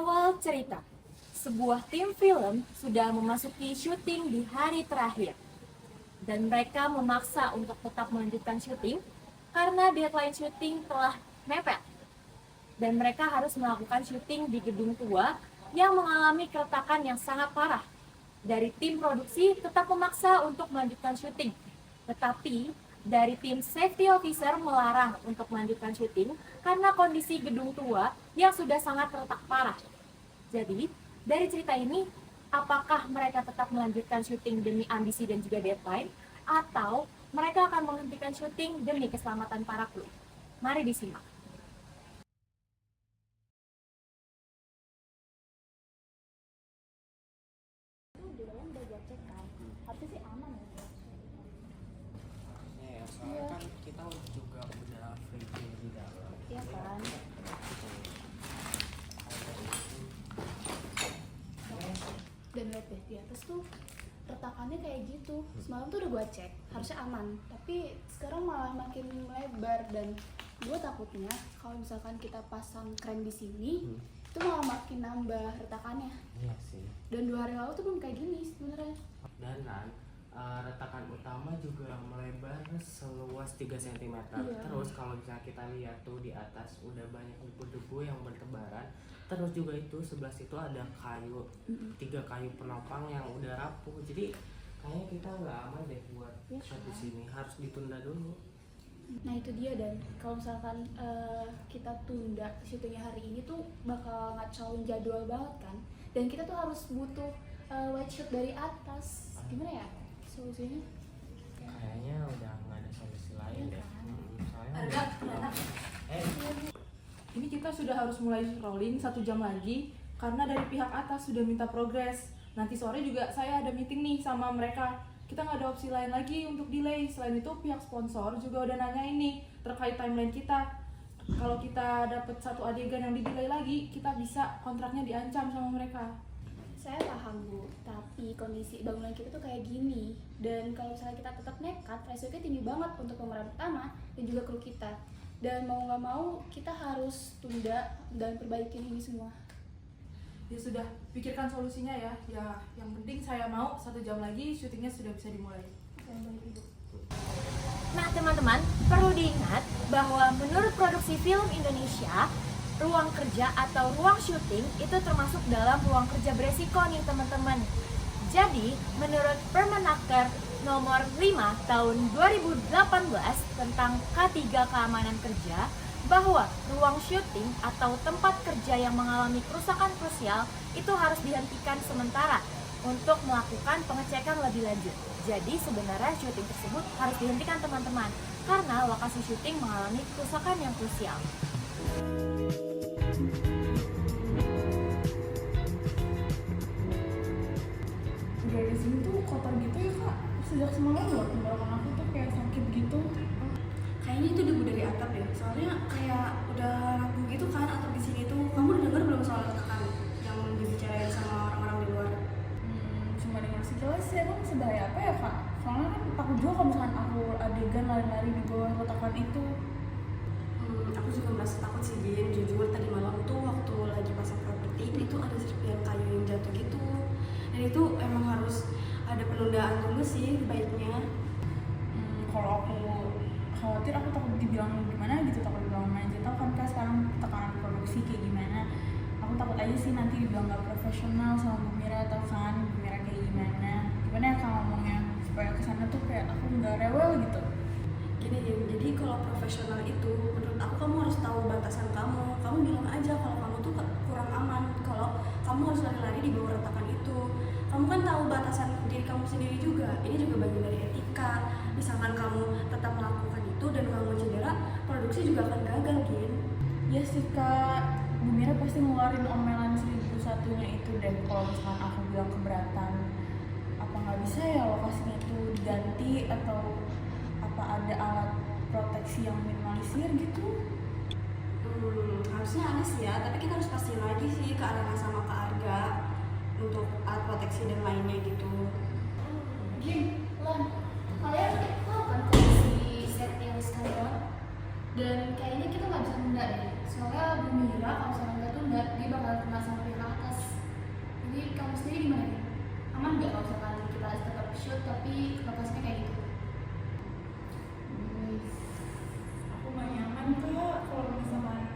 Awal cerita, sebuah tim film sudah memasuki syuting di hari terakhir. Dan mereka memaksa untuk tetap melanjutkan syuting karena deadline syuting telah mepet. Dan mereka harus melakukan syuting di gedung tua yang mengalami keretakan yang sangat parah. Dari tim produksi tetap memaksa untuk melanjutkan syuting. Tetapi dari tim safety officer melarang untuk melanjutkan syuting karena kondisi gedung tua yang sudah sangat retak parah. Jadi, dari cerita ini, apakah mereka tetap melanjutkan syuting demi ambisi dan juga deadline, atau mereka akan menghentikan syuting demi keselamatan para kru? Mari disimak. Ya, soalnya kan kita juga udah free di dalam. Iya kan? Dan lihat deh di atas tuh retakannya kayak gitu. Semalam tuh udah gua cek, harusnya aman. Tapi sekarang malah makin lebar dan gua takutnya kalau misalkan kita pasang kren di sini, itu malah makin nambah retakannya. Iya sih. Dan 2 hari lalu tuh belum kayak gini sebenarnya. Dan retakan utama juga melebar seluas 3 cm. Iya. Terus kalau misalnya kita lihat tuh di atas udah banyak debu-debu yang bertebaran. Terus juga itu sebelah situ ada kayu, 3 kayu penopang yang udah rapuh. Jadi kayaknya kita nggak aman deh buat Iya shot di kan? sini. Harus ditunda dulu. Nah itu dia, dan kalau misalkan kita tunda syutingnya hari ini tuh bakal ngacauin jadwal banget kan. Dan kita tuh harus butuh wide shot dari atas. Gimana ya solusinya? Kayaknya udah nggak ada solusi lain Iya deh. kan? Soalnya Ini kita sudah harus mulai rolling 1 jam lagi karena dari pihak atas sudah minta progres. Nanti sore juga saya ada meeting nih sama mereka. Kita nggak ada opsi lain lagi untuk delay. Selain itu pihak sponsor juga udah nanya ini terkait timeline kita. Kalau kita dapat 1 adegan yang di delay lagi, kita bisa kontraknya diancam sama mereka. Saya paham Bu, tapi kondisi bangunan kita tuh kayak gini. Dan kalau misalnya kita tetap nekat, resikonya tinggi banget untuk pemeran utama dan juga kru kita. Dan mau nggak mau kita harus tunda dan perbaikin ini semua. Ya sudah, pikirkan solusinya ya. Ya, yang penting saya mau 1 jam lagi syutingnya sudah bisa dimulai. Nah teman-teman, perlu diingat bahwa menurut produksi film Indonesia, ruang kerja atau ruang syuting itu termasuk dalam ruang kerja beresiko nih teman-teman. Jadi, menurut Permenaker nomor 5 tahun 2018 tentang K3 keamanan kerja, bahwa ruang syuting atau tempat kerja yang mengalami kerusakan krusial itu harus dihentikan sementara untuk melakukan pengecekan lebih lanjut. Jadi sebenarnya syuting tersebut harus dihentikan teman-teman karena lokasi syuting mengalami kerusakan yang krusial. Dari sini tuh kotor gitu ya kak. Sejak semalam loh, tenggorokan aku tuh kayak sakit gitu. Kayaknya itu debu dari atap deh. Soalnya kayak udah ragu gitu kan atap di sini tuh. Kamu udah dengar belum soal retakan yang dibicarain sama orang-orang di luar? Cuma dengar sekilas sih, emang sebahaya apa ya kak? Soalnya kan takut juga kalau misalkan aku adegan lari-lari di bawah kotakan itu. Aku juga merasa takut sih Din. Jujur tadi malam tuh waktu lagi pasang properti itu ada serpihan kayu yang jatuh gitu. Dan itu emang harus ada penundaan dulu sih baiknya. Kalau aku khawatir, aku takut dibilang gimana gitu, takut dibilang main tahu kan kak sekarang tekanan produksi kayak gimana. Aku takut aja sih nanti dibilang gak profesional sama Bu Mira, tau kan Bu Mira kayak gimana. Gimana ya kak ngomongnya supaya kesana tuh kayak aku nggak rewel gitu. Gini Din, jadi kalau profesional itu menurut aku kamu harus tahu batasan kamu. Kamu bilang aja kalau kamu tuh kurang aman, kalau kamu harus lari-lari di bawah retakan itu. Kamu kan tahu batasan diri kamu sendiri juga. Ini juga bagian dari etika. Misalkan kamu tetap melakukan itu dan kamu cedera, produksi juga akan gagal, Gin. Ya sih kak, Bu Mira pasti ngeluarin omelan 1001-nya itu. Dan kalau misalkan aku bilang keberatan, apa nggak bisa ya lokasinya itu diganti atau apa ada alat proteksi yang minimalisir gitu? Harusnya ada sih ya, tapi kita harus pastiin lagi sih ke Arena sama ke Arga untuk alat proteksi dan lainnya gitu. Gim, Lan, kalian tahu kan kondisi set yang sekarang? Dan kayaknya kita nggak bisa nunda deh. Soalnya Bu Mira kalau misalnya nggak tunda, dia bakal kena sama pihak tapi lokasinya kayak gitu. Aku gak nyaman kak kalau misalkan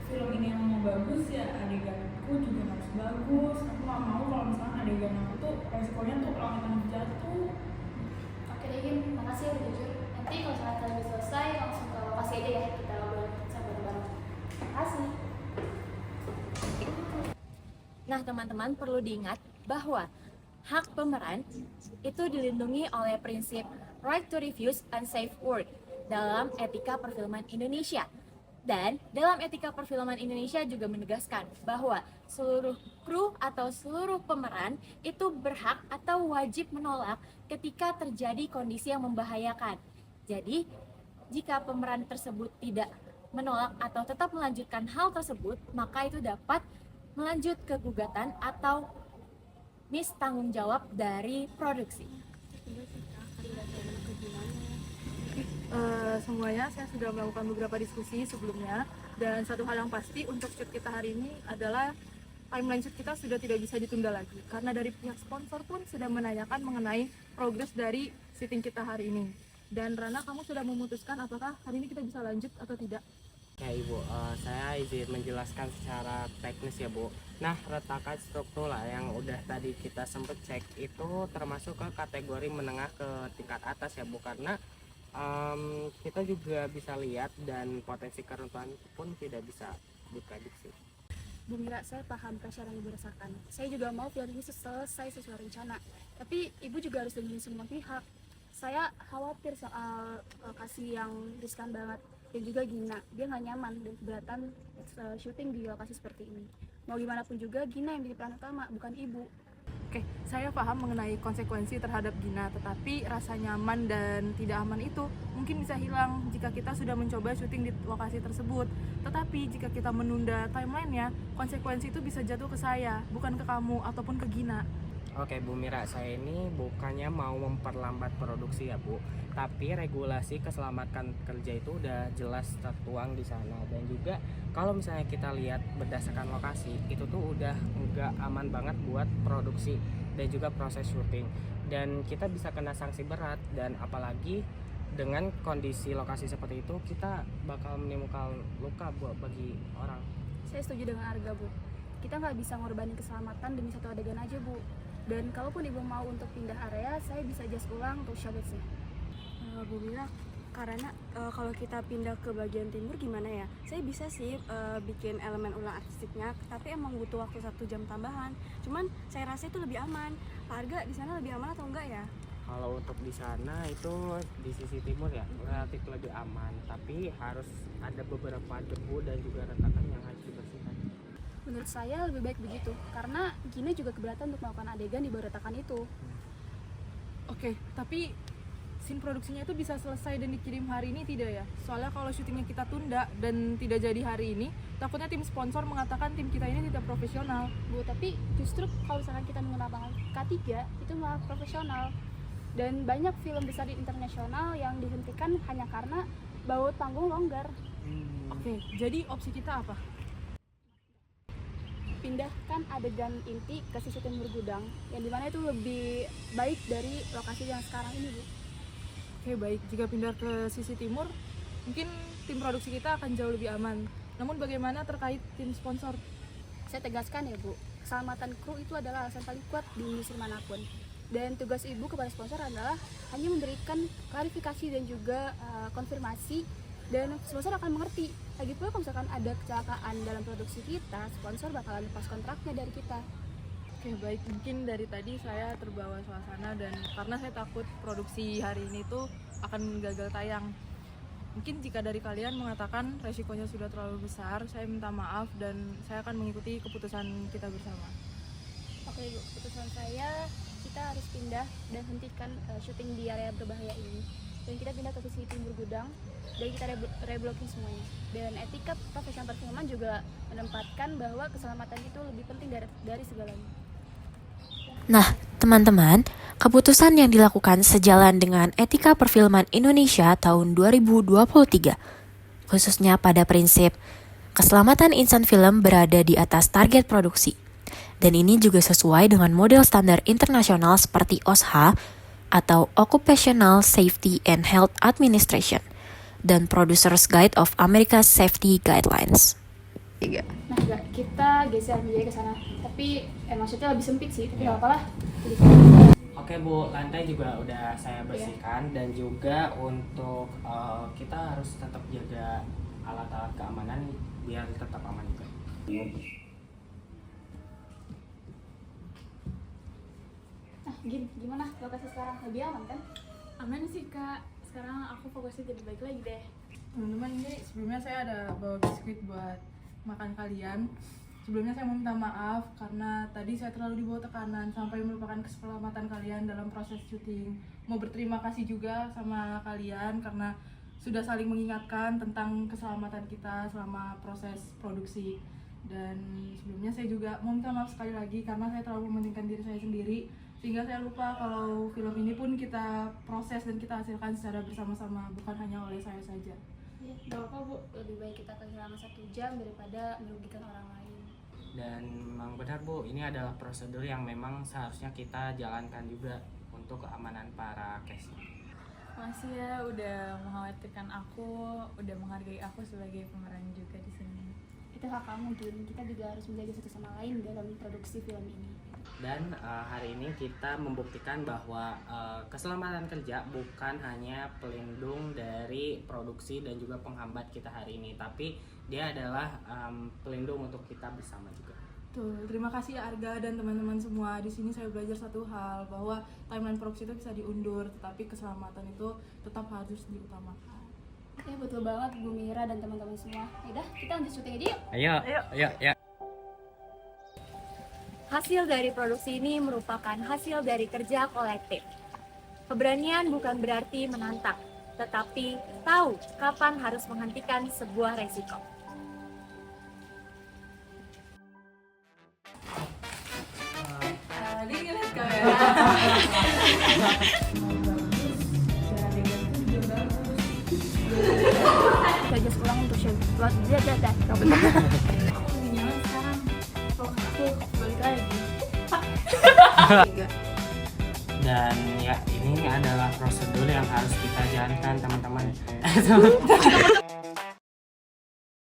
film ini yang mau bagus ya adeganku juga harus bagus. Aku gak mau kalau misalkan adegan aku tuh resikonya tuh kalau kita jatuh. Oke deh Gin, makasih ya udah jujur. Nanti kalau misalnya kalian udah selesai langsung ke lokasi aja ya, kita ngobrol sama bareng. Makasih. Nah, teman-teman perlu diingat bahwa hak pemeran itu dilindungi oleh prinsip right to refuse unsafe work dalam etika perfilman Indonesia. Dan dalam etika perfilman Indonesia juga menegaskan bahwa seluruh kru atau seluruh pemeran itu berhak atau wajib menolak ketika terjadi kondisi yang membahayakan. Jadi, jika pemeran tersebut tidak menolak atau tetap melanjutkan hal tersebut, maka itu dapat melanjut ke gugatan atau miss tanggung jawab dari produksi. Semuanya saya sudah melakukan beberapa diskusi sebelumnya, dan satu hal yang pasti untuk shoot kita hari ini adalah timeline shoot kita sudah tidak bisa ditunda lagi karena dari pihak sponsor pun sudah menanyakan mengenai progres dari syuting kita hari ini. Dan Rana, kamu sudah memutuskan apakah hari ini kita bisa lanjut atau tidak? Ya Ibu, saya izin menjelaskan secara teknis ya Bu. Nah, retakan struktur lah yang udah tadi kita sempet cek itu termasuk ke kategori menengah ke tingkat atas ya Bu, karena kita juga bisa lihat dan potensi keruntuhan pun tidak bisa diprediksi. Bu Mira, saya paham pressure yang Ibu rasakan. Saya juga mau film ini selesai sesuai rencana. Tapi Ibu juga harus dengerin semua pihak. Saya khawatir soal lokasi yang riskan banget. Dan juga Gina, dia nggak nyaman dan keberatan syuting di lokasi seperti ini. Mau gimana pun juga Gina yang jadi peran utama, bukan Ibu. Oke, saya paham mengenai konsekuensi terhadap Gina, tetapi rasa nyaman dan tidak aman itu mungkin bisa hilang jika kita sudah mencoba syuting di lokasi tersebut. Tetapi jika kita menunda timelinenya, konsekuensi itu bisa jatuh ke saya, bukan ke kamu ataupun ke Gina. Oke Bu Mira, saya ini bukannya mau memperlambat produksi ya Bu, tapi regulasi keselamatan kerja itu udah jelas tertuang di sana. Dan juga kalau misalnya kita lihat berdasarkan lokasi, itu tuh udah nggak aman banget buat produksi dan juga proses syuting. Dan kita bisa kena sanksi berat, dan apalagi dengan kondisi lokasi seperti itu, kita bakal menimbulkan luka bagi orang. Saya setuju dengan Arga, Bu. Kita nggak bisa ngorbanin keselamatan demi satu adegan aja, Bu. Dan kalaupun Ibu mau untuk pindah area, saya bisa adjust ulang untuk showbitsnya. Bu Mira, karena kalau kita pindah ke bagian timur gimana ya? Saya bisa sih bikin elemen ulang artistiknya, tapi emang butuh waktu 1 jam tambahan. Cuman saya rasa itu lebih aman. Pak Arga, di sana lebih aman atau enggak ya? Kalau untuk di sana itu di sisi timur ya relatif lebih aman, tapi harus ada beberapa debu dan juga retakan yang harus dibersihkan. Menurut saya lebih baik begitu, karena Gina juga keberatan untuk melakukan adegan di bawah retakan itu. Oke, tapi scene produksinya itu bisa selesai dan dikirim hari ini tidak ya? Soalnya kalau syutingnya kita tunda dan tidak jadi hari ini, takutnya tim sponsor mengatakan tim kita ini tidak profesional. Bu, tapi justru kalau misalkan kita menggunakan K3, itu malah profesional. Dan banyak film besar di internasional yang dihentikan hanya karena baut panggung longgar. Oke, jadi opsi kita apa? Pindahkan adegan inti ke sisi timur gudang, yang dimana itu lebih baik dari lokasi yang sekarang ini, Bu. Oke, baik. Jika pindah ke sisi timur, mungkin tim produksi kita akan jauh lebih aman. Namun bagaimana terkait tim sponsor? Saya tegaskan ya, Bu, keselamatan kru itu adalah alasan paling kuat di industri manapun. Dan tugas Ibu kepada sponsor adalah hanya memberikan klarifikasi dan juga konfirmasi, dan sponsor akan mengerti. Lagi pula kalau misalkan ada kecelakaan dalam produksi kita, sponsor bakalan lepas kontraknya dari kita. Oke, baik. Mungkin dari tadi saya terbawa suasana, dan karena saya takut produksi hari ini tuh akan gagal tayang. Mungkin jika dari kalian mengatakan resikonya sudah terlalu besar, saya minta maaf dan saya akan mengikuti keputusan kita bersama. Oke, Bu, keputusan saya kita harus pindah dan hentikan syuting di area berbahaya ini. Dan kita pindah ke sisi timur gudang dan kita reblocking semuanya. Dan etika profesional perfilman juga menempatkan bahwa keselamatan itu lebih penting dari segalanya. Nah, teman-teman, keputusan yang dilakukan sejalan dengan etika perfilman Indonesia tahun 2023, khususnya pada prinsip keselamatan insan film berada di atas target produksi. Dan ini juga sesuai dengan model standar internasional seperti OSHA atau Occupational Safety and Health Administration dan Producers Guide of America's Safety Guidelines. Nah, kita geser menjadi ke sana. Tapi maksudnya lebih sempit sih, tapi nggak apa-apa lah. Oke Bu, lantai juga udah saya bersihkan dan juga untuk kita harus tetap jaga alat-alat keamanan biar tetap aman juga. Nah, gimana lokasi sekarang? Lebih aman kan? Aman sih kak, sekarang aku fokusnya jadi baik lagi deh. Teman-teman, ini sebelumnya saya ada bawa biskuit buat makan kalian. Sebelumnya saya mau minta maaf karena tadi saya terlalu dibawa tekanan sampai melupakan keselamatan kalian dalam proses syuting. Mau berterima kasih juga sama kalian karena sudah saling mengingatkan tentang keselamatan kita selama proses produksi. Dan sebelumnya saya juga mau minta maaf sekali lagi karena saya terlalu mementingkan diri saya sendiri sehingga saya lupa kalau film ini pun kita proses dan kita hasilkan secara bersama-sama, bukan hanya oleh saya saja. Gak apa-apa Bu, lebih baik kita kehilangan 1 jam daripada merugikan orang lain. Dan memang benar Bu, ini adalah prosedur yang memang seharusnya kita jalankan juga untuk keamanan para casting. Makasih ya udah mengkhawatirkan aku, udah menghargai aku sebagai pemeran juga di sini. Itu hak kamu, Gin. Kita juga harus menjaga satu sama lain dalam produksi film ini. Dan hari ini kita membuktikan bahwa keselamatan kerja bukan hanya pelindung dari produksi dan juga penghambat kita hari ini, tapi dia adalah pelindung untuk kita bersama juga. Betul, terima kasih ya Arga dan teman-teman semua. Di sini saya belajar satu hal, bahwa timeline produksi itu bisa diundur, tetapi keselamatan itu tetap harus diutamakan. Ya betul banget Bu Mira dan teman-teman semua. Yaudah, kita lanjut syuting aja yuk. Ayo. Hasil dari produksi ini merupakan hasil dari kerja kolektif. Keberanian bukan berarti menantang, tetapi tahu kapan harus menghentikan sebuah resiko. Ini ngeliat kamera. Kita just ulang untuk show. Buat dia. Jangan sekarang, fokus aku balik lagi. Dan ya ini adalah prosedur yang harus kita jalankan teman-teman.